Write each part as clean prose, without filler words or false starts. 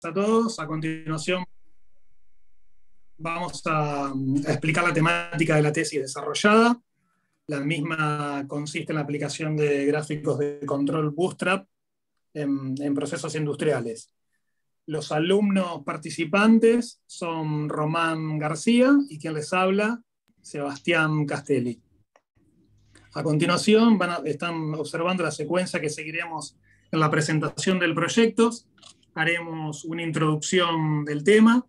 a todos. A continuación vamos a explicar la temática de la tesis desarrollada. La misma consiste en la aplicación de gráficos de control Bootstrap en procesos industriales. Los alumnos participantes son Román García y quien les habla, Sebastián Castelli. A continuación están observando la secuencia que seguiremos en la presentación del proyecto. Haremos una introducción del tema,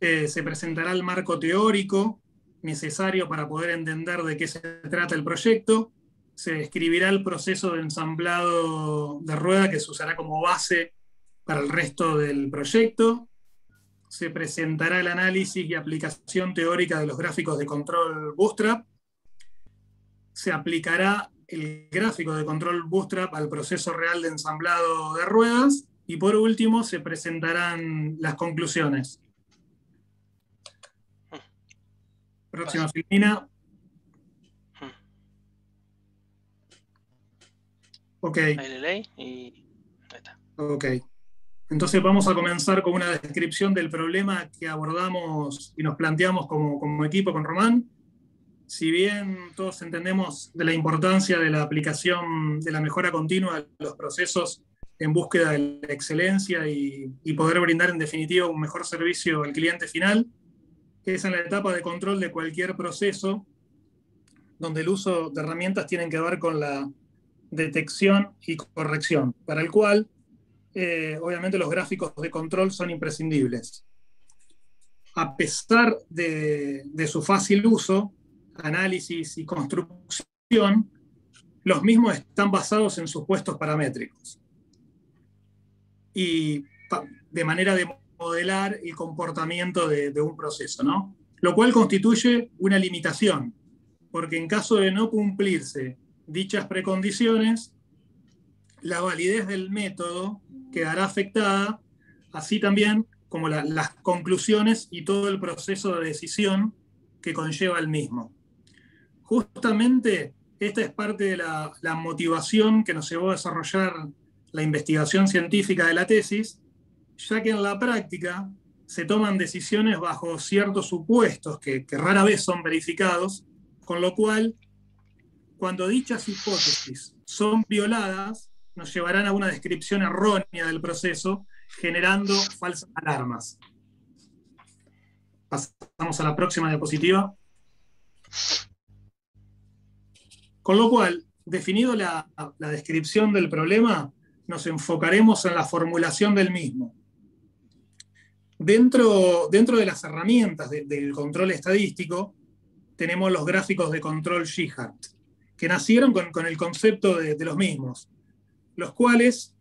se presentará el marco teórico necesario para poder entender de qué se trata el proyecto, se describirá el proceso de ensamblado de rueda que se usará como base para el resto del proyecto, se presentará el análisis y aplicación teórica de los gráficos de control Bootstrap, se aplicará el gráfico de control Bootstrap al proceso real de ensamblado de ruedas y por último se presentarán las conclusiones. Próxima filmina. Ok. Ahí y ahí está. Ok. Entonces vamos a comenzar con una descripción del problema que abordamos y nos planteamos como equipo con Román. Si bien todos entendemos de la importancia de la aplicación de la mejora continua de los procesos en búsqueda de la excelencia y poder brindar en definitiva un mejor servicio al cliente final, que es en la etapa de control de cualquier proceso, donde el uso de herramientas tiene que ver con la detección y corrección, para el cual obviamente los gráficos de control son imprescindibles. A pesar de su fácil uso, análisis y construcción, los mismos están basados en supuestos paramétricos y de manera de modelar el comportamiento de un proceso, ¿no? Lo cual constituye una limitación, porque en caso de no cumplirse dichas precondiciones, la validez del método quedará afectada, así también como las conclusiones y todo el proceso de decisión que conlleva el mismo. Justamente esta es parte de la motivación que nos llevó a desarrollar la investigación científica de la tesis, ya que en la práctica se toman decisiones bajo ciertos supuestos que rara vez son verificados, con lo cual, cuando dichas hipótesis son violadas, nos llevarán a una descripción errónea del proceso, generando falsas alarmas. Pasamos a la próxima diapositiva. Con lo cual, definido la descripción del problema, nos enfocaremos en la formulación del mismo. Dentro de las herramientas del control estadístico, tenemos los gráficos de control G-Hart, que nacieron con el concepto de los mismos, los cuales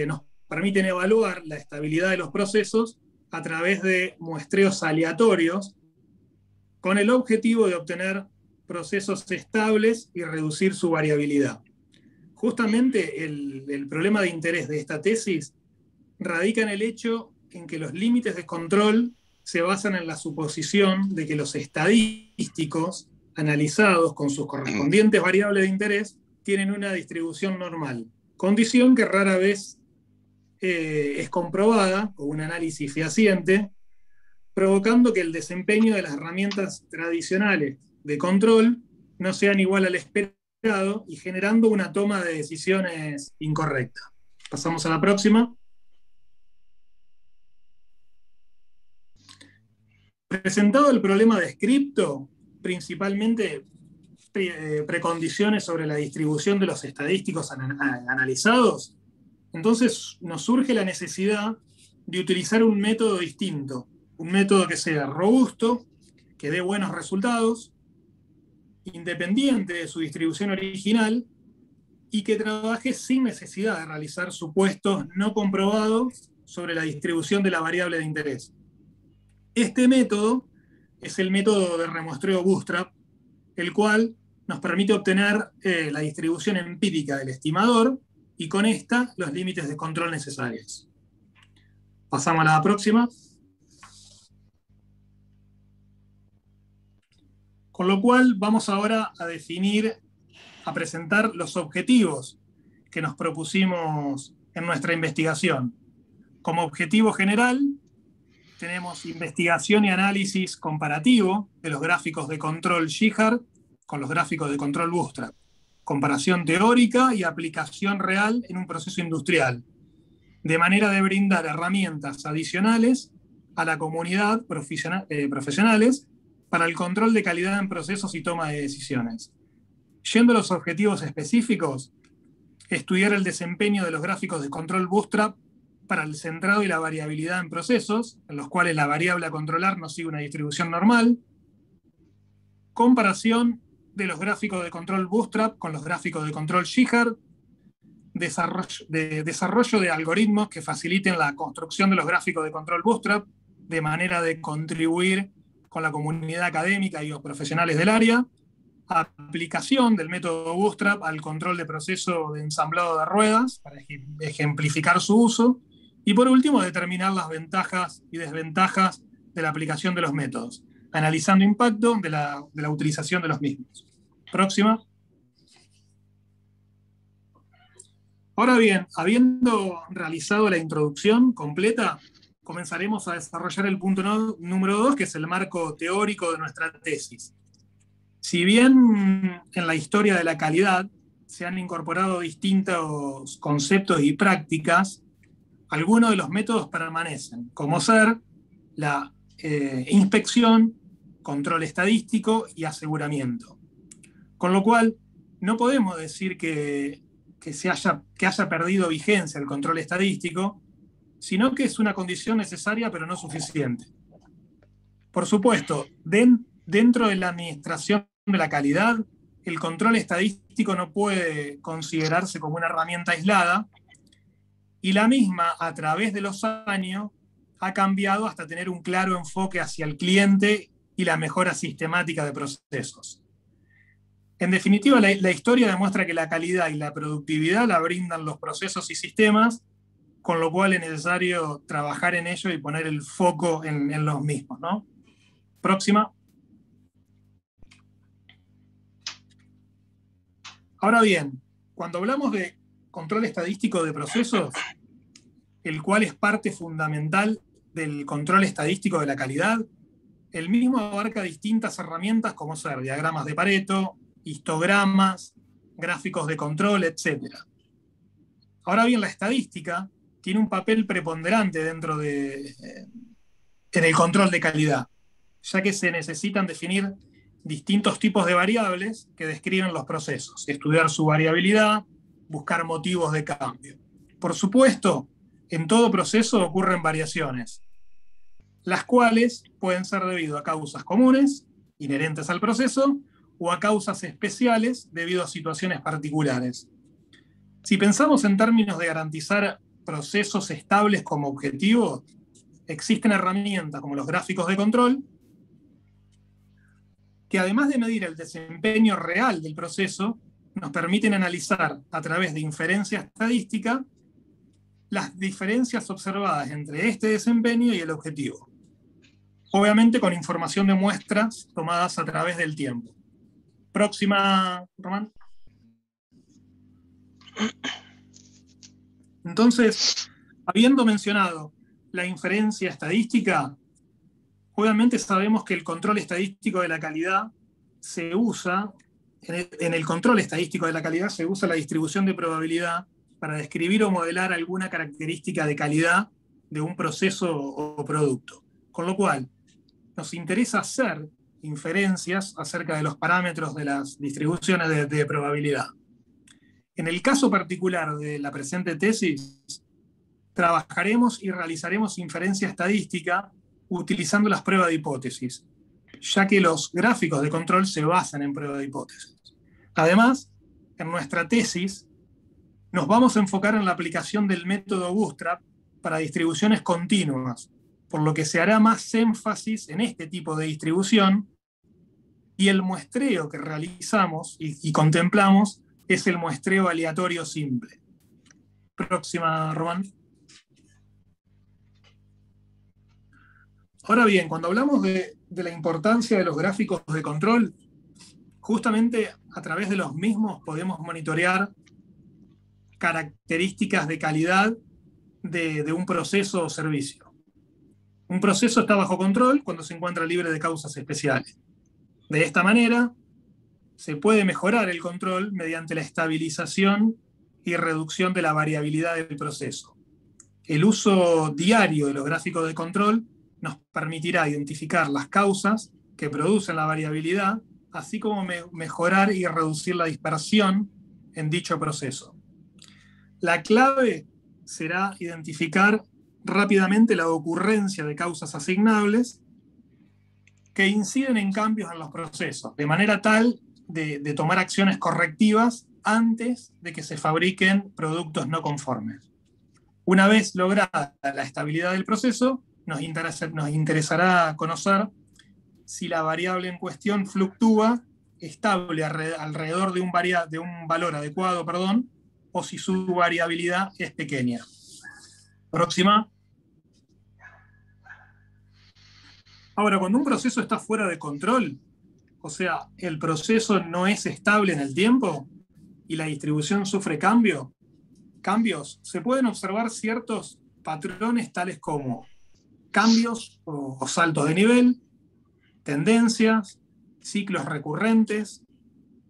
nos permiten evaluar la estabilidad de los procesos a través de muestreos aleatorios, con el objetivo de obtener procesos estables y reducir su variabilidad. Justamente el problema de interés de esta tesis radica en el hecho en que los límites de control se basan en la suposición de que los estadísticos analizados con sus correspondientes variables de interés tienen una distribución normal, condición que rara vez es comprobada con un análisis fehaciente, provocando que el desempeño de las herramientas tradicionales de control no sean igual al esperado y generando una toma de decisiones incorrecta. Pasamos a la próxima. Presentado el problema descripto, principalmente precondiciones sobre la distribución de los estadísticos analizados, entonces nos surge la necesidad de utilizar un método distinto, un método que sea robusto, que dé buenos resultados, independiente de su distribución original y que trabaje sin necesidad de realizar supuestos no comprobados sobre la distribución de la variable de interés. Este método es el método de remuestreo Bootstrap, el cual nos permite obtener la distribución empírica del estimador y con esta los límites de control necesarios. Pasamos a la próxima. Con lo cual vamos ahora a presentar los objetivos que nos propusimos en nuestra investigación. Como objetivo general, tenemos investigación y análisis comparativo de los gráficos de control Shihar con los gráficos de control Bootstrap. Comparación teórica y aplicación real en un proceso industrial, de manera de brindar herramientas adicionales a la comunidad profesionales para el control de calidad en procesos y toma de decisiones. Yendo a los objetivos específicos, estudiar el desempeño de los gráficos de control Bootstrap para el centrado y la variabilidad en procesos, en los cuales la variable a controlar no sigue una distribución normal. Comparación de los gráficos de control Bootstrap con los gráficos de control Shihar. Desarrollo de algoritmos que faciliten la construcción de los gráficos de control Bootstrap, de manera de contribuir con la comunidad académica y los profesionales del área. Aplicación del método Bootstrap al control de proceso de ensamblado de ruedas, para ejemplificar su uso. Y por último, determinar las ventajas y desventajas de la aplicación de los métodos, analizando impacto de la utilización de los mismos. Próxima. Ahora bien, habiendo realizado la introducción completa, comenzaremos a desarrollar el punto número 2, que es el marco teórico de nuestra tesis. Si bien en la historia de la calidad se han incorporado distintos conceptos y prácticas, algunos de los métodos permanecen, como ser la inspección, control estadístico y aseguramiento. Con lo cual, no podemos decir que haya perdido vigencia el control estadístico, sino que es una condición necesaria pero no suficiente. Por supuesto, dentro de la administración de la calidad, el control estadístico no puede considerarse como una herramienta aislada, y la misma, a través de los años, ha cambiado hasta tener un claro enfoque hacia el cliente y la mejora sistemática de procesos. En definitiva, la historia demuestra que la calidad y la productividad la brindan los procesos y sistemas, con lo cual es necesario trabajar en ello y poner el foco en los mismos, ¿no? Próxima. Ahora bien, cuando hablamos de control estadístico de procesos, el cual es parte fundamental del control estadístico de la calidad, el mismo abarca distintas herramientas como ser diagramas de Pareto, histogramas, gráficos de control, etc. Ahora bien, la estadística tiene un papel preponderante en el control de calidad, ya que se necesitan definir distintos tipos de variables que describen los procesos, estudiar su variabilidad, buscar motivos de cambio. Por supuesto, en todo proceso ocurren variaciones, las cuales pueden ser debido a causas comunes, inherentes al proceso, o a causas especiales debido a situaciones particulares. Si pensamos en términos de garantizar procesos estables como objetivo, existen herramientas como los gráficos de control, que además de medir el desempeño real del proceso, nos permiten analizar a través de inferencia estadística las diferencias observadas entre este desempeño y el objetivo. Obviamente con información de muestras tomadas a través del tiempo. Próxima, Román. Entonces, habiendo mencionado la inferencia estadística, obviamente sabemos que el control estadístico de la calidad se usa, en el control estadístico de la calidad se usa la distribución de probabilidad para describir o modelar alguna característica de calidad de un proceso o producto. Con lo cual, nos interesa hacer inferencias acerca de los parámetros de las distribuciones de probabilidad. En el caso particular de la presente tesis, trabajaremos y realizaremos inferencia estadística utilizando las pruebas de hipótesis, ya que los gráficos de control se basan en pruebas de hipótesis. Además, en nuestra tesis nos vamos a enfocar en la aplicación del método Bootstrap para distribuciones continuas, por lo que se hará más énfasis en este tipo de distribución, y el muestreo que realizamos y contemplamos es el muestreo aleatorio simple. Próxima, Román. Ahora bien, cuando hablamos de la importancia de los gráficos de control, justamente a través de los mismos podemos monitorear características de calidad de un proceso o servicio. Un proceso está bajo control cuando se encuentra libre de causas especiales. De esta manera, se puede mejorar el control mediante la estabilización y reducción de la variabilidad del proceso. El uso diario de los gráficos de control nos permitirá identificar las causas que producen la variabilidad, así como mejorar y reducir la dispersión en dicho proceso. La clave será identificar rápidamente la ocurrencia de causas asignables que inciden en cambios en los procesos, de manera tal de tomar acciones correctivas antes de que se fabriquen productos no conformes. Una vez lograda la estabilidad del proceso, nos interesará conocer si la variable en cuestión fluctúa estable alrededor de un valor adecuado, o si su variabilidad es pequeña. Próxima. Ahora, cuando un proceso está fuera de control, o sea, el proceso no es estable en el tiempo y la distribución sufre cambios, se pueden observar ciertos patrones tales como cambios o saltos de nivel, tendencias, ciclos recurrentes,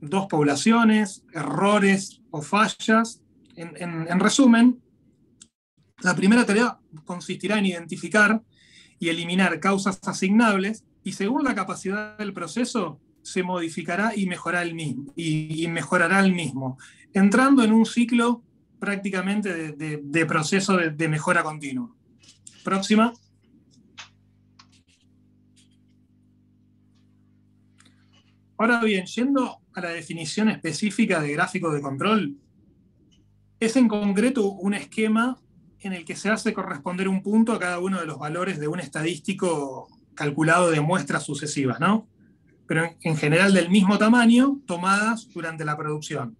dos poblaciones, errores o fallas. En resumen, la primera tarea consistirá en identificar y eliminar causas asignables, y según la capacidad del proceso se modificará y mejorará el mismo, entrando en un ciclo prácticamente de proceso de mejora continua. Próxima. Ahora bien, yendo a la definición específica de gráfico de control, es en concreto un esquema en el que se hace corresponder un punto a cada uno de los valores de un estadístico calculado de muestras sucesivas, ¿no? Pero en general del mismo tamaño, tomadas durante la producción.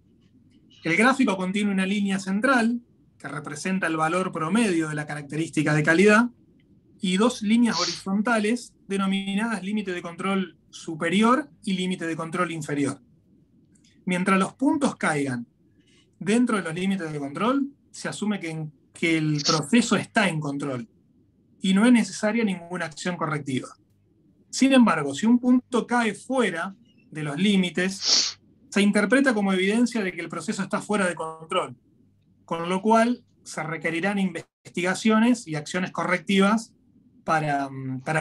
El gráfico contiene una línea central que representa el valor promedio de la característica de calidad y dos líneas horizontales denominadas límite de control superior y límite de control inferior. Mientras los puntos caigan dentro de los límites de control, se asume que el proceso está en control y no es necesaria ninguna acción correctiva. Sin embargo, si un punto cae fuera de los límites, se interpreta como evidencia de que el proceso está fuera de control, con lo cual se requerirán investigaciones y acciones correctivas para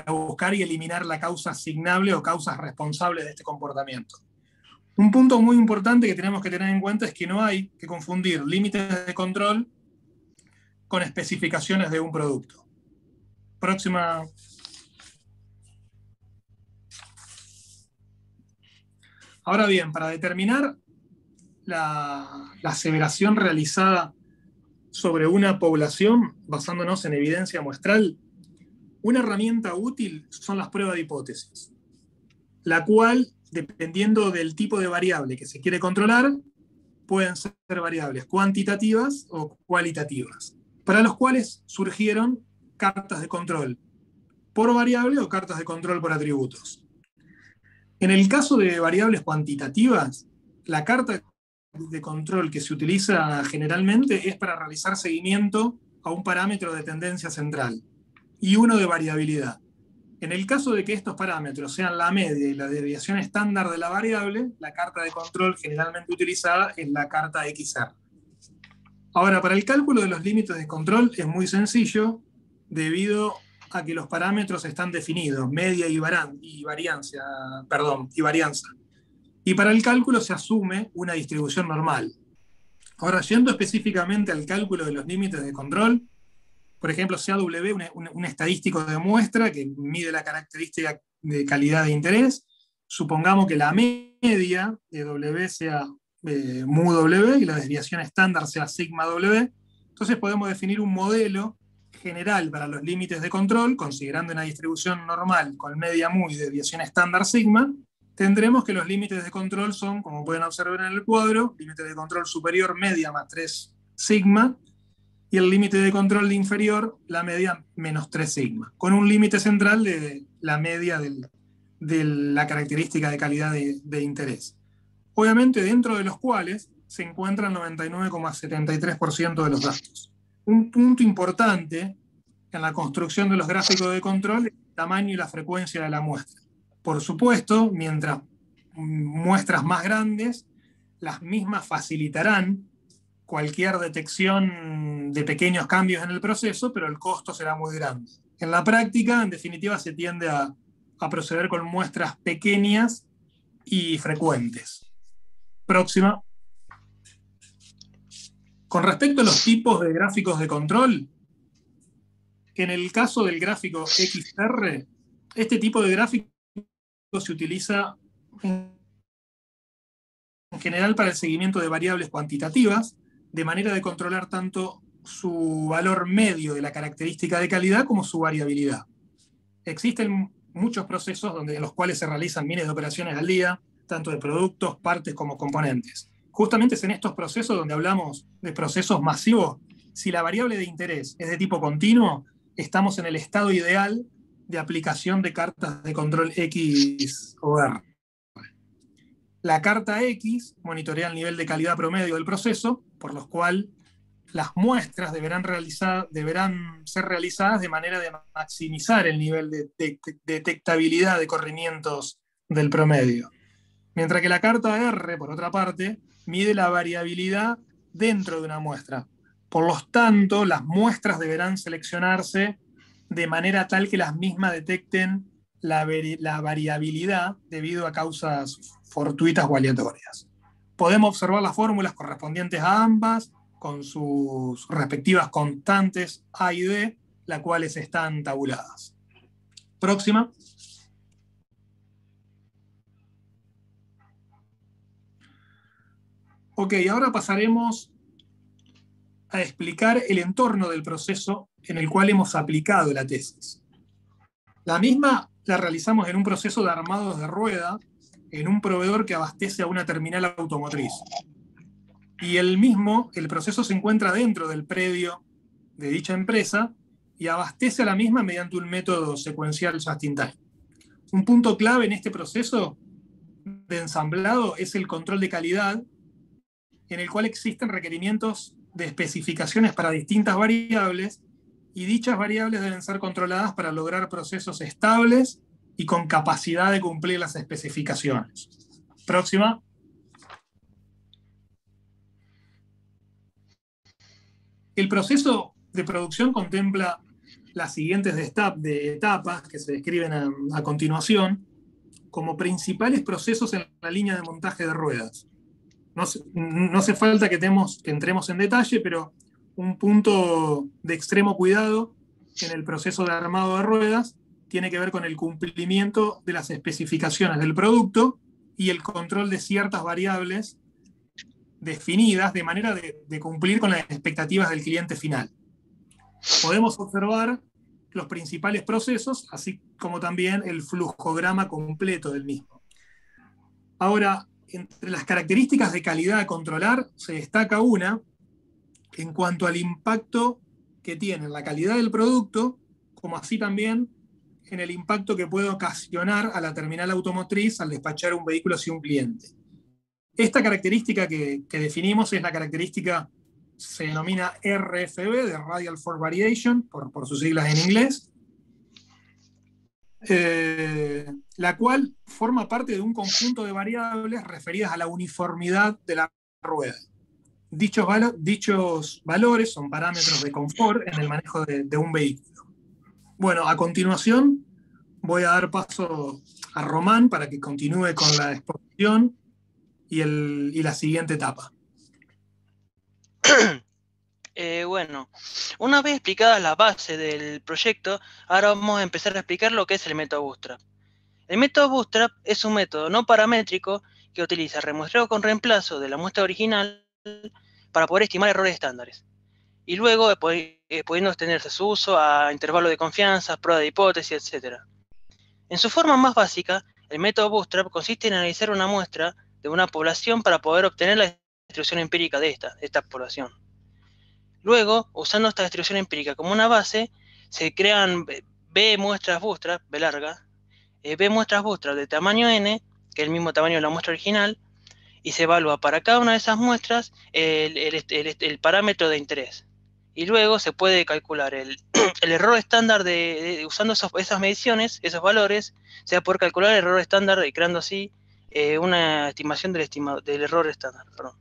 buscar y eliminar la causa asignable o causas responsables de este comportamiento. Un punto muy importante que tenemos que tener en cuenta es que no hay que confundir límites de control con especificaciones de un producto. Próxima. Ahora bien, para determinar la aseveración realizada sobre una población basándonos en evidencia muestral, una herramienta útil son las pruebas de hipótesis, la cual, dependiendo del tipo de variable que se quiere controlar, pueden ser variables cuantitativas o cualitativas, para los cuales surgieron cartas de control por variable o cartas de control por atributos. En el caso de variables cuantitativas, la carta de control que se utiliza generalmente es para realizar seguimiento a un parámetro de tendencia central y uno de variabilidad. En el caso de que estos parámetros sean la media y la desviación estándar de la variable, la carta de control generalmente utilizada es la carta XR. Ahora, para el cálculo de los límites de control es muy sencillo, debido a que los parámetros están definidos, media y varianza. Y para el cálculo se asume una distribución normal. Ahora, yendo específicamente al cálculo de los límites de control, por ejemplo, CAW, un estadístico de muestra que mide la característica de calidad de interés. Supongamos que la media de W sea mu W y la desviación estándar sea sigma W. Entonces podemos definir un modelo general para los límites de control, considerando una distribución normal con media mu y desviación estándar sigma. Tendremos que los límites de control son, como pueden observar en el cuadro, límite de control superior media más 3 sigma, y el límite de control de inferior, la media menos 3 sigma, con un límite central de la media de la característica de calidad de interés. Obviamente dentro de los cuales se encuentra el 99,73% de los datos. Un punto importante en la construcción de los gráficos de control es el tamaño y la frecuencia de la muestra. Por supuesto, mientras muestras más grandes, las mismas facilitarán cualquier detección de pequeños cambios en el proceso, pero el costo será muy grande. En la práctica, en definitiva, se tiende a proceder con muestras pequeñas y frecuentes. Próxima. Con respecto a los tipos de gráficos de control, en el caso del gráfico XR, este tipo de gráfico se utiliza en general para el seguimiento de variables cuantitativas, de manera de controlar tanto su valor medio de la característica de calidad como su variabilidad. Existen muchos procesos en los cuales se realizan miles de operaciones al día, tanto de productos, partes como componentes. Justamente es en estos procesos donde hablamos de procesos masivos. Si la variable de interés es de tipo continuo, estamos en el estado ideal de aplicación de cartas de control X o R. La carta X monitorea el nivel de calidad promedio del proceso, por lo cual las muestras deberán ser realizadas de manera de maximizar el nivel de detectabilidad de corrimientos del promedio. Mientras que la carta R, por otra parte, mide la variabilidad dentro de una muestra. Por lo tanto, las muestras deberán seleccionarse de manera tal que las mismas detecten la variabilidad debido a causas fortuitas o aleatorias. Podemos observar las fórmulas correspondientes a ambas, con sus respectivas constantes A y D, las cuales están tabuladas. Próxima. Ok, ahora pasaremos a explicar el entorno del proceso en el cual hemos aplicado la tesis. La misma la realizamos en un proceso de armados de rueda en un proveedor que abastece a una terminal automotriz. Y el proceso se encuentra dentro del predio de dicha empresa y abastece a la misma mediante un método secuencial just-in-time. Un punto clave en este proceso de ensamblado es el control de calidad, en el cual existen requerimientos de especificaciones para distintas variables, y dichas variables deben ser controladas para lograr procesos estables y con capacidad de cumplir las especificaciones. Próxima. El proceso de producción contempla las siguientes etapas que se describen a continuación como principales procesos en la línea de montaje de ruedas. No hace falta que entremos en detalle, pero un punto de extremo cuidado en el proceso de armado de ruedas tiene que ver con el cumplimiento de las especificaciones del producto y el control de ciertas variables definidas de manera de cumplir con las expectativas del cliente final. Podemos observar los principales procesos, así como también el flujograma completo del mismo. Ahora, entre las características de calidad a controlar, se destaca una en cuanto al impacto que tiene en la calidad del producto, como así también en el impacto que puede ocasionar a la terminal automotriz al despachar un vehículo hacia un cliente. Esta característica que definimos es la característica, se denomina RFB, de Radial Force Variation, por sus siglas en inglés, la cual forma parte de un conjunto de variables referidas a la uniformidad de la rueda. Dichos valores son parámetros de confort en el manejo de un vehículo. Bueno, a continuación voy a dar paso a Román para que continúe con la exposición y la siguiente etapa. Bueno, una vez explicadas las bases del proyecto, ahora vamos a empezar a explicar lo que es el método Bootstrap. El método Bootstrap es un método no paramétrico que utiliza remuestreo con reemplazo de la muestra original para poder estimar errores estándares. Y luego pudiendo extenderse su uso a intervalos de confianza, prueba de hipótesis, etc. En su forma más básica, el método Bootstrap consiste en analizar una muestra de una población para poder obtener la distribución empírica de esta población. Luego, usando esta distribución empírica como una base, se crean B muestras bootstrap, B larga, B muestras bootstrap de tamaño n, que es el mismo tamaño de la muestra original, y se evalúa para cada una de esas muestras el parámetro de interés, y luego se puede calcular el error estándar usando esas mediciones, esos valores, se va a poder calcular el error estándar y creando así una estimación del error estándar. Perdón.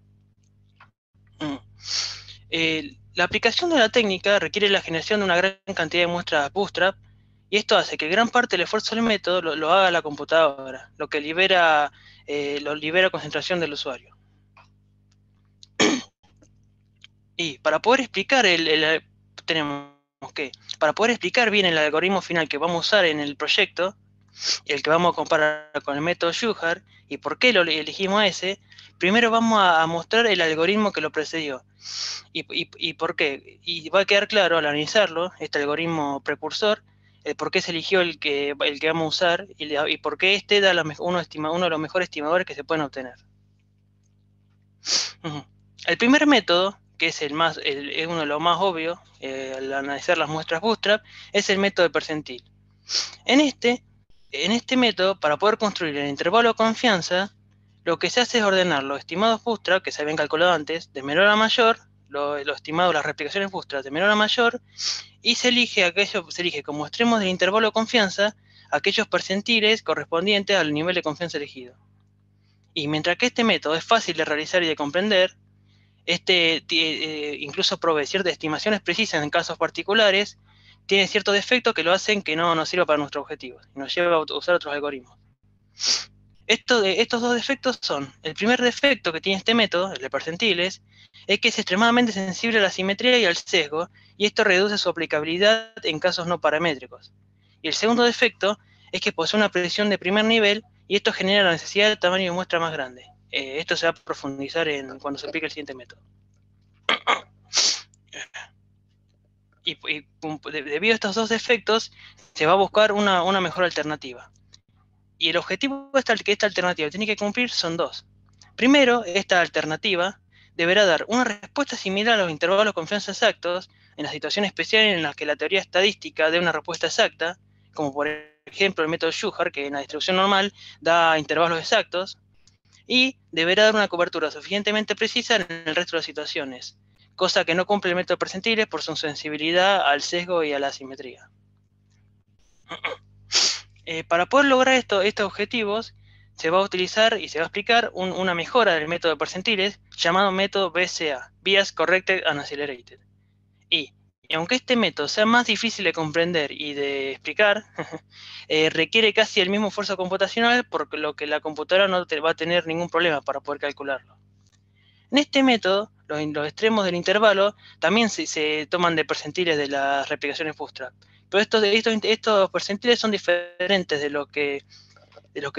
La aplicación de la técnica requiere la generación de una gran cantidad de muestras Bootstrap, y esto hace que gran parte del esfuerzo del método lo haga la computadora, lo que libera concentración del usuario. Y para poder explicar para poder explicar bien el algoritmo final que vamos a usar en el proyecto, el que vamos a comparar con el método Shulhar, y por qué lo elegimos ese, primero vamos a mostrar el algoritmo que lo precedió. ¿Y por qué? Y va a quedar claro al analizarlo, este algoritmo precursor, por qué se eligió el que vamos a usar y por qué este da uno de los mejores estimadores que se pueden obtener. El primer método, que es es uno de los más obvios al analizar las muestras Bootstrap, es el método de percentil. En este método, para poder construir el intervalo de confianza, lo que se hace es ordenar los estimados Bootstrap, que se habían calculado antes, de menor a mayor, los estimados, las replicaciones Bootstrap de menor a mayor, y se elige como extremos del intervalo de confianza aquellos percentiles correspondientes al nivel de confianza elegido. Y mientras que este método es fácil de realizar y de comprender, incluso provee ciertas estimaciones precisas en casos particulares, tiene ciertos defectos que lo hacen que no nos sirva para nuestros objetivos y nos lleva a usar otros algoritmos. Estos dos defectos son: el primer defecto que tiene este método, el de percentiles, es que es extremadamente sensible a la simetría y al sesgo, y esto reduce su aplicabilidad en casos no paramétricos. Y el segundo defecto es que posee una precisión de primer nivel, y esto genera la necesidad de tamaño de muestra más grande. Esto se va a profundizar cuando se aplique el siguiente método. Y debido a estos dos defectos, se va a buscar una mejor alternativa. Y el objetivo que esta alternativa tiene que cumplir son dos. Primero, esta alternativa deberá dar una respuesta similar a los intervalos de confianza exactos en las situaciones especiales en las que la teoría estadística dé una respuesta exacta, como por ejemplo el método Shulhar, que en la distribución normal da intervalos exactos, y deberá dar una cobertura suficientemente precisa en el resto de las situaciones, cosa que no cumple el método percentiles por su sensibilidad al sesgo y a la asimetría. Para poder lograr estos objetivos, se va a utilizar y se va a explicar una mejora del método de percentiles llamado método BCA, Bias Corrected and Accelerated. Y aunque este método sea más difícil de comprender y de explicar, requiere casi el mismo esfuerzo computacional, por lo que la computadora no va a tener ningún problema para poder calcularlo. En este método, los extremos del intervalo también se toman de percentiles de las replicaciones Bootstrap, pero estos percentiles son diferentes de lo que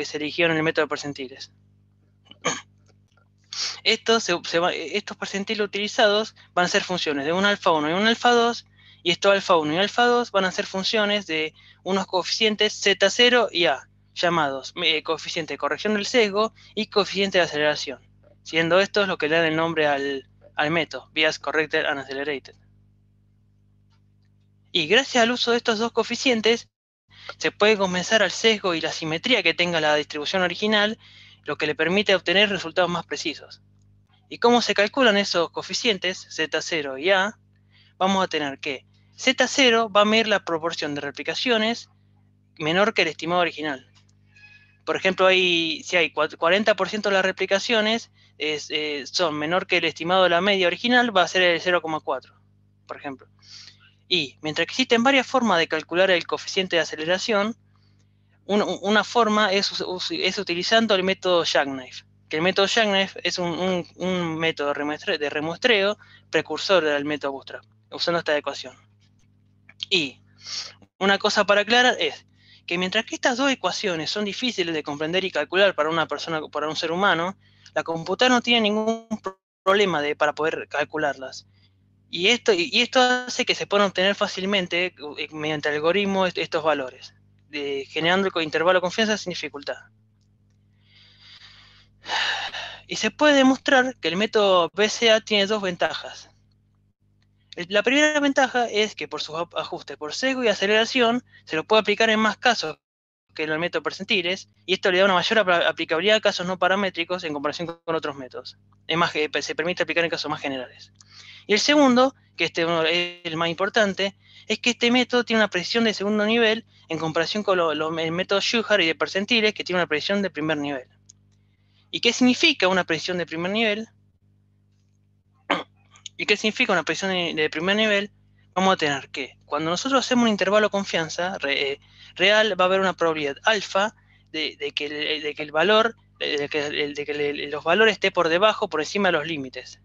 se eligieron en el método de percentiles. Estos percentiles utilizados van a ser funciones de un alfa 1 y un alfa 2, y estos alfa 1 y alfa 2 van a ser funciones de unos coeficientes Z0 y A, llamados coeficiente de corrección del sesgo y coeficiente de aceleración, siendo estos lo que le dan el nombre al método, Bias Corrected and Accelerated. Y gracias al uso de estos dos coeficientes, se puede compensar al sesgo y la simetría que tenga la distribución original, lo que le permite obtener resultados más precisos. ¿Y cómo se calculan esos coeficientes, Z0 y A? Vamos a tener que Z0 va a medir la proporción de replicaciones menor que el estimado original. Por ejemplo, si hay 40% de las replicaciones son menor que el estimado de la media original, va a ser el 0,4, por ejemplo. Y mientras que existen varias formas de calcular el coeficiente de aceleración, una forma es utilizando el método Jackknife. Que el método Jackknife es un método de remuestreo precursor del método Bootstrap, usando esta ecuación. Y una cosa para aclarar es que mientras que estas dos ecuaciones son difíciles de comprender y calcular para un ser humano, la computadora no tiene ningún problema para poder calcularlas. Y esto hace que se puedan obtener fácilmente mediante algoritmos estos valores, generando el intervalo de confianza sin dificultad. Y se puede demostrar que el método BCA tiene dos ventajas. La primera ventaja es que por sus ajustes por sesgo y aceleración se lo puede aplicar en más casos que en el método percentiles, y esto le da una mayor aplicabilidad a casos no paramétricos en comparación con otros métodos. Es más, se permite aplicar en casos más generales. Y el segundo, que es el más importante, es que este método tiene una precisión de segundo nivel en comparación con el método Shewhart y de percentiles, que tiene una precisión de primer nivel. ¿Y qué significa una precisión de primer nivel? ¿Y qué significa una precisión de primer nivel? Vamos a tener que, cuando nosotros hacemos un intervalo de confianza real, va a haber una probabilidad alfa de que el valor, de que los valores estén por debajo, por encima de los límites.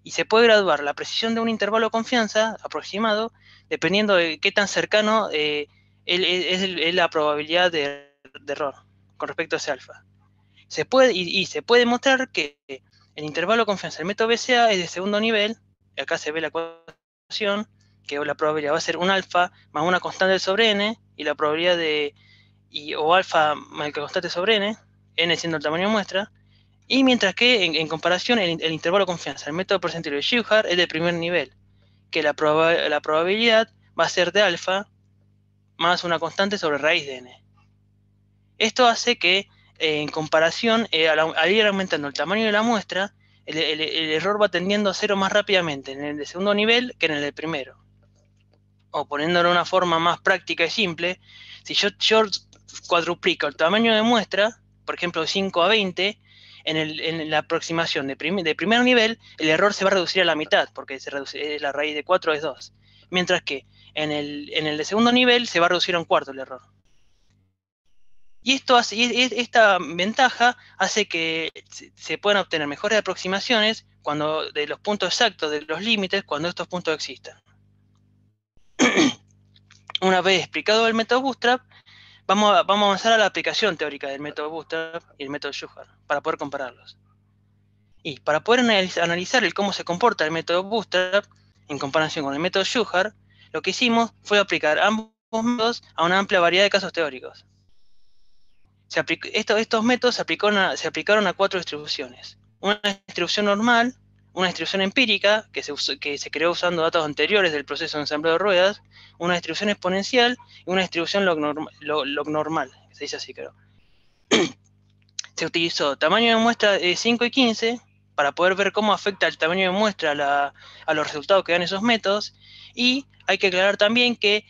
Y se puede graduar la precisión de un intervalo de confianza aproximado dependiendo de qué tan cercano es la probabilidad de error con respecto a ese alfa. Se puede demostrar que el intervalo de confianza del método BCA es de segundo nivel. Acá se ve la ecuación, que la probabilidad va a ser un alfa más una constante sobre n, y la probabilidad o alfa más la constante sobre n siendo el tamaño de muestra. Y mientras que, en comparación, el intervalo de confianza, el método percentil de Shewhart es de primer nivel, que la probabilidad va a ser de alfa más una constante sobre raíz de n. Esto hace que, en comparación, al ir aumentando el tamaño de la muestra, el error va tendiendo a cero más rápidamente en el de segundo nivel que en el del primero. O poniéndolo de una forma más práctica y simple, si yo cuadruplico el tamaño de muestra, por ejemplo de 5 a 20, en la aproximación de primer nivel, el error se va a reducir a la mitad, porque la raíz de 4 es 2. Mientras que en el de segundo nivel se va a reducir a un cuarto el error. Y esta ventaja hace que se puedan obtener mejores aproximaciones de los puntos exactos de los límites cuando estos puntos existan. Una vez explicado el método Bootstrap, vamos a avanzar a la aplicación teórica del método Bootstrap y el método Shewhart para poder compararlos. Y para poder analizar cómo se comporta el método Bootstrap en comparación con el método Shewhart, lo que hicimos fue aplicar ambos métodos a una amplia variedad de casos teóricos. Estos métodos se aplicaron a 4 distribuciones. Una distribución normal, una distribución empírica, que se creó usando datos anteriores del proceso de ensamblado de ruedas, una distribución exponencial y una distribución log normal, que se dice así, creo. Se utilizó tamaño de muestra de 5 y 15 para poder ver cómo afecta el tamaño de muestra a los resultados que dan esos métodos, y hay que aclarar también que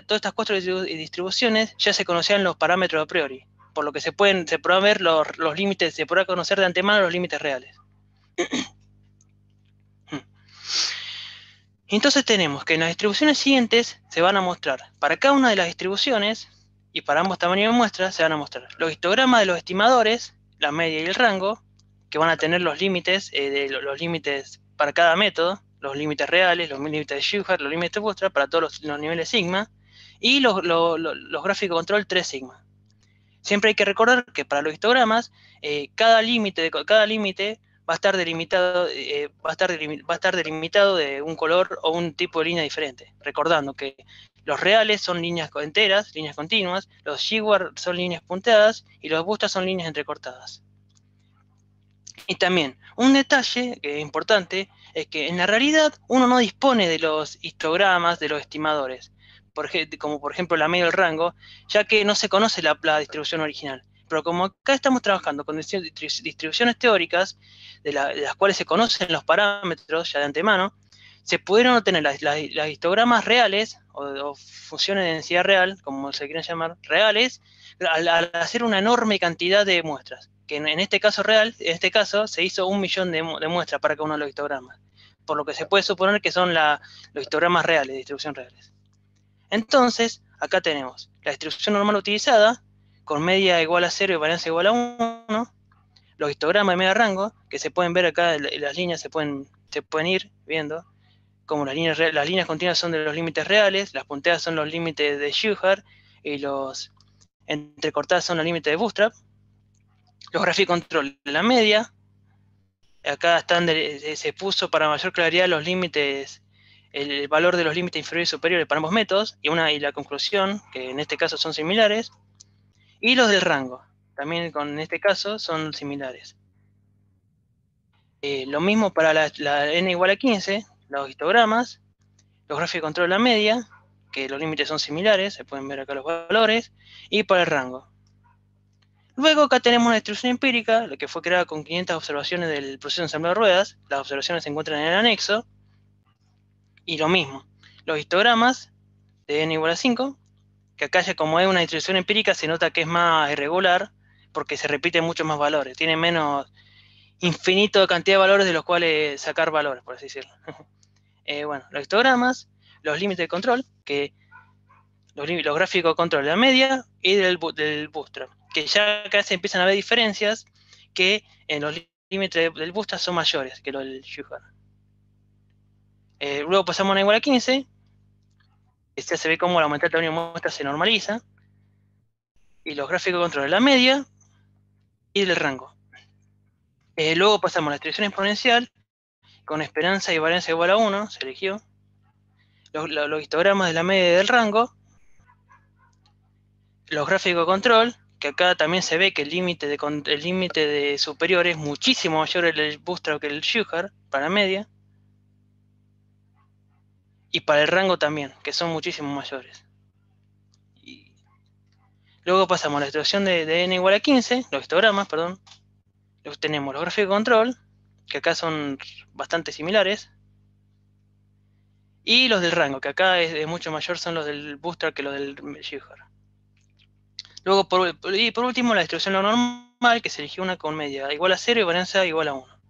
todas estas 4 distribuciones ya se conocían los parámetros a priori, por lo que se podrán ver los límites, se podrá conocer de antemano los límites reales. Entonces tenemos que en las distribuciones siguientes se van a mostrar, para cada una de las distribuciones y para ambos tamaños de muestra, se van a mostrar los histogramas de los estimadores, la media y el rango, que van a tener los límites, los límites para cada método, los límites reales, los límites de Shewhart, los límites de Bootstrap para todos los niveles sigma, y los gráficos de control 3 sigma. Siempre hay que recordar que para los histogramas, cada límite va a estar delimitado de un color o un tipo de línea diferente. Recordando que los reales son líneas enteras, líneas continuas, los Shewhart son líneas punteadas y los Bootstrap son líneas entrecortadas. Y también, un detalle importante es que en la realidad uno no dispone de los histogramas de los estimadores, como por ejemplo la media y el rango, ya que no se conoce la distribución original. Pero como acá estamos trabajando con distribuciones teóricas, de las cuales se conocen los parámetros ya de antemano, se pudieron obtener las histogramas reales, o funciones de densidad real, como se quieran llamar, reales, al hacer una enorme cantidad de muestras. Que en este caso se hizo 1 millón de muestras para cada uno de los histogramas, por lo que se puede suponer que son los histogramas reales, de distribución reales. Entonces, acá tenemos la distribución normal utilizada, con media igual a 0 y varianza igual a 1, los histogramas de media rango, que se pueden ver acá en las líneas, se pueden ir viendo, como las líneas continuas son de los límites reales, las punteadas son los límites de Shewhart, y los entrecortadas son los límites de Bootstrap. Los gráficos de control de la media, acá se puso para mayor claridad los límites, el valor de los límites inferiores y superiores para ambos métodos, y la conclusión, que en este caso son similares, y los del rango, también en este caso son similares. Lo mismo para la n igual a 15, los histogramas, los gráficos de control de la media, que los límites son similares, se pueden ver acá los valores, y para el rango. Luego acá tenemos una distribución empírica, la que fue creada con 500 observaciones del proceso de ensamblado de ruedas. Las observaciones se encuentran en el anexo. Y lo mismo, los histogramas de n igual a 5, que acá ya como es una distribución empírica se nota que es más irregular, porque se repiten muchos más valores. Tiene menos infinito cantidad de valores de los cuales sacar valores, por así decirlo. Bueno, los histogramas, los límites de control, que los gráficos de control de la media y del bootstrap, que ya acá se empiezan a ver diferencias que en los límites del bootstrap son mayores que los del Shuhar. Luego pasamos a una igual a 15, ya se ve cómo al aumentar el tamaño de muestra se normaliza, y los gráficos de control de la media y del rango. Luego pasamos a la distribución exponencial, con esperanza y varianza igual a 1, se eligió. Los histogramas de la media y del rango. Los gráficos de control, que acá también se ve que el límite de superior es muchísimo mayor el bootstrap que el Shuhar para la media. Y para el rango también, que son muchísimo mayores. Y luego pasamos a la distribución de n igual a 15, los histogramas, perdón. Tenemos los gráficos de control, que acá son bastante similares. Y los del rango, que acá es mucho mayor, son los del bootstrap que los del Shuhar. Luego, por último, la distribución normal, que se eligió una con media igual a 0 y varianza igual a 1.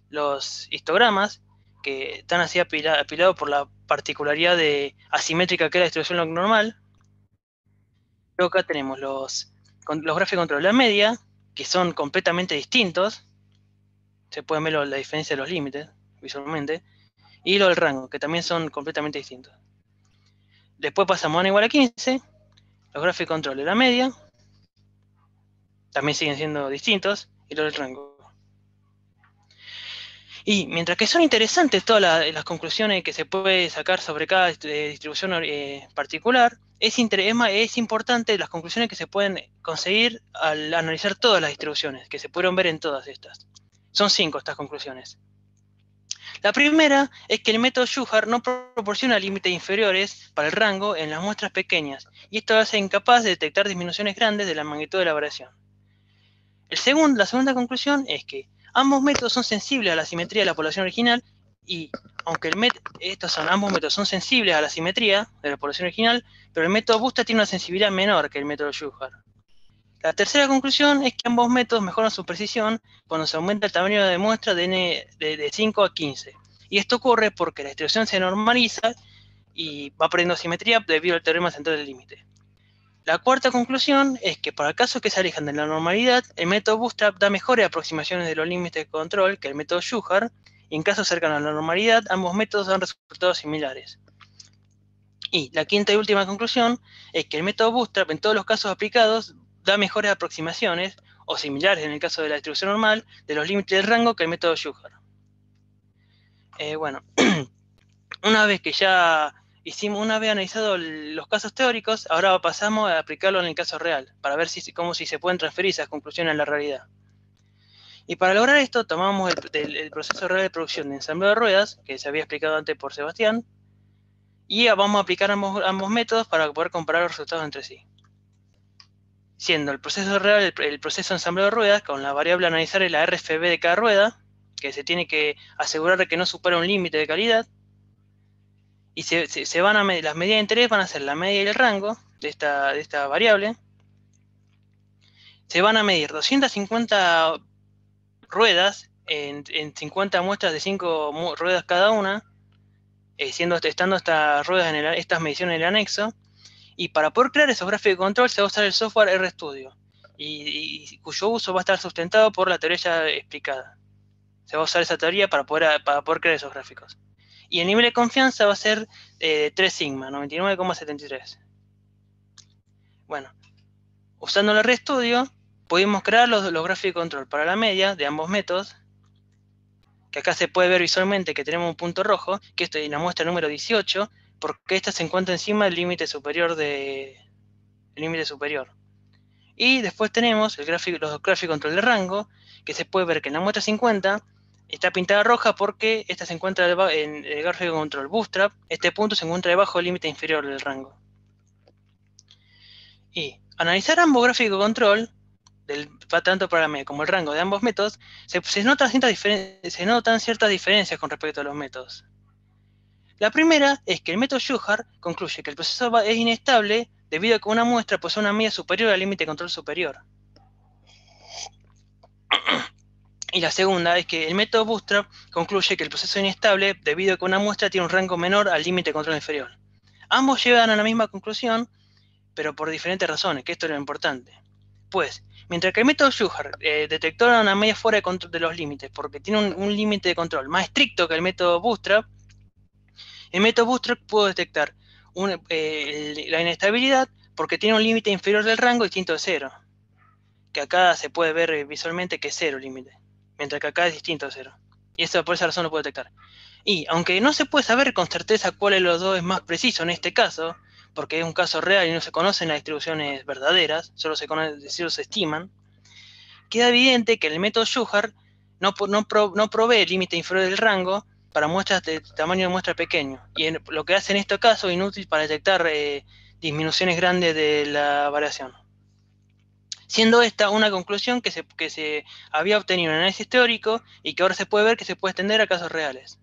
Los histogramas, que están así apilados por la particularidad de asimétrica que es la distribución log normal. Luego acá tenemos los gráficos de control de la media, que son completamente distintos. Se pueden ver la diferencia de los límites visualmente. Y los del rango, que también son completamente distintos. Después pasamos a n igual a 15. Los gráficos de control de la media también siguen siendo distintos. Y los del rango. Y mientras que son interesantes todas las conclusiones que se puede sacar sobre cada distribución particular, es importante las conclusiones que se pueden conseguir al analizar todas las distribuciones, que se pudieron ver en todas estas. Son 5 estas conclusiones. La primera es que el método Shuhar no proporciona límites inferiores para el rango en las muestras pequeñas, y esto hace incapaz de detectar disminuciones grandes de la magnitud de la variación. La segunda conclusión es que ambos métodos son sensibles a la simetría de la población original, y aunque ambos métodos son sensibles a la simetría de la población original, pero el método Bootstrap tiene una sensibilidad menor que el método Shuhar. La tercera conclusión es que ambos métodos mejoran su precisión cuando se aumenta el tamaño de muestra de 5 a 15. Y esto ocurre porque la distribución se normaliza y va perdiendo simetría debido al teorema central del límite. La cuarta conclusión es que para casos que se alejan de la normalidad, el método Bootstrap da mejores aproximaciones de los límites de control que el método Shuhar, y en casos cercanos a la normalidad, ambos métodos dan resultados similares. Y la quinta y última conclusión es que el método Bootstrap en todos los casos aplicados da mejores aproximaciones, o similares en el caso de la distribución normal, de los límites del rango que el método Shuhar. Bueno, una vez analizado los casos teóricos, ahora pasamos a aplicarlo en el caso real, para ver si se pueden transferir esas conclusiones a la realidad. Y para lograr esto, tomamos el proceso real de producción de ensamblado de ruedas, que se había explicado antes por Sebastián, y vamos a aplicar ambos métodos para poder comparar los resultados entre sí. Siendo el proceso real el proceso de ensamblado de ruedas, con la variable a analizar es la RFB de cada rueda, que se tiene que asegurar de que no supera un límite de calidad. Y las medidas de interés van a ser la media y el rango de esta variable. Se van a medir 250 ruedas en 50 muestras de 5 ruedas cada una, estando estas mediciones en el anexo. Y para poder crear esos gráficos de control se va a usar el software RStudio, y cuyo uso va a estar sustentado por la teoría ya explicada. Se va a usar esa teoría para poder crear esos gráficos. Y el nivel de confianza va a ser 3 sigma, 99,73. Bueno, usando el RStudio, pudimos crear los gráficos de control para la media de ambos métodos, que acá se puede ver visualmente que tenemos un punto rojo, que esto es la muestra número 18, porque esta se encuentra encima del límite superior Y después tenemos los gráficos de control de rango, que se puede ver que en la muestra 50 está pintada roja porque esta se encuentra en el gráfico de control Bootstrap. Este punto se encuentra debajo del límite inferior del rango. Y analizar ambos gráficos de control tanto para la media como el rango de ambos métodos, se notan ciertas diferencias con respecto a los métodos. La primera es que el método Shubhart concluye que el proceso es inestable debido a que una muestra posee una media superior al límite de control superior. Y la segunda es que el método Bootstrap concluye que el proceso es inestable debido a que una muestra tiene un rango menor al límite de control inferior. Ambos llegan a la misma conclusión, pero por diferentes razones, que esto es lo importante. Pues, mientras que el método Shubhart detectó una media fuera de control de los límites, porque tiene un límite de control más estricto que el método Bootstrap, el método Bootstrap pudo detectar la inestabilidad porque tiene un límite inferior del rango distinto de 0. Que acá se puede ver visualmente que es 0 el límite, mientras que acá es distinto de 0. Y eso por esa razón lo puedo detectar. Y aunque no se puede saber con certeza cuál de los dos es más preciso en este caso, porque es un caso real y no se conocen las distribuciones verdaderas, solo se estiman, queda evidente que el método Shubhart no provee límite inferior del rango para muestras de tamaño de muestra pequeño, y lo que hace en este caso es inútil para detectar disminuciones grandes de la variación. Siendo esta una conclusión que se había obtenido en el análisis teórico y que ahora se puede ver que se puede extender a casos reales.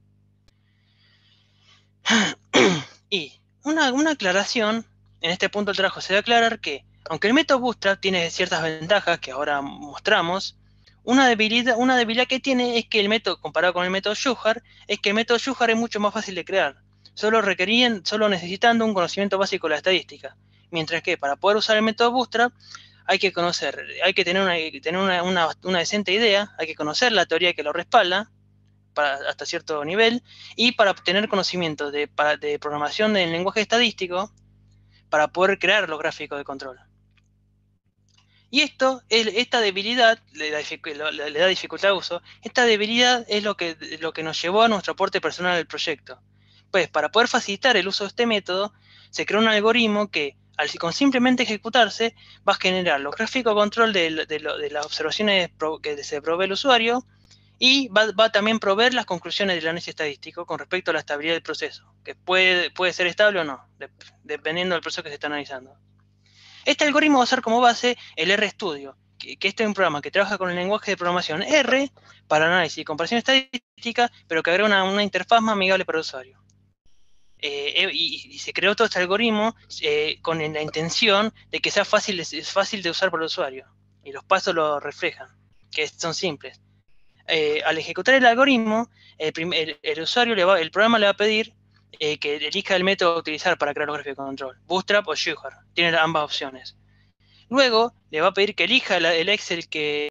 Y una aclaración, en este punto del trabajo se debe aclarar que, aunque el método Bootstrap tiene ciertas ventajas que ahora mostramos, una debilidad que tiene es que el método, comparado con el método Shubhart, es que el método Shubhart es mucho más fácil de crear, solo necesitando un conocimiento básico de la estadística, mientras que para poder usar el método Bootstrap hay que tener una decente idea, hay que conocer la teoría que lo respalda, hasta cierto nivel, y para obtener conocimientos de programación del lenguaje estadístico para poder crear los gráficos de control. Y esta debilidad le da dificultad de uso. Esta debilidad es lo que nos llevó a nuestro aporte personal al proyecto. Pues para poder facilitar el uso de este método, se creó un algoritmo que, con simplemente ejecutarse, va a generar los gráficos de control de las observaciones que se provee el usuario, y va a también proveer las conclusiones del análisis estadístico con respecto a la estabilidad del proceso, que puede ser estable o no, dependiendo del proceso que se está analizando. Este algoritmo va a usar como base el RStudio, que este es un programa que trabaja con el lenguaje de programación R para análisis y comparación estadística, pero que agrega una interfaz más amigable para el usuario. Y se creó todo este algoritmo con la intención de que sea fácil de usar por el usuario. Y los pasos lo reflejan, que son simples. Al ejecutar el algoritmo, el usuario el programa le va a pedir que elija el método a utilizar para crear los gráficos de control, Bootstrap o Shubhart. Tiene ambas opciones. Luego le va a pedir que elija el Excel que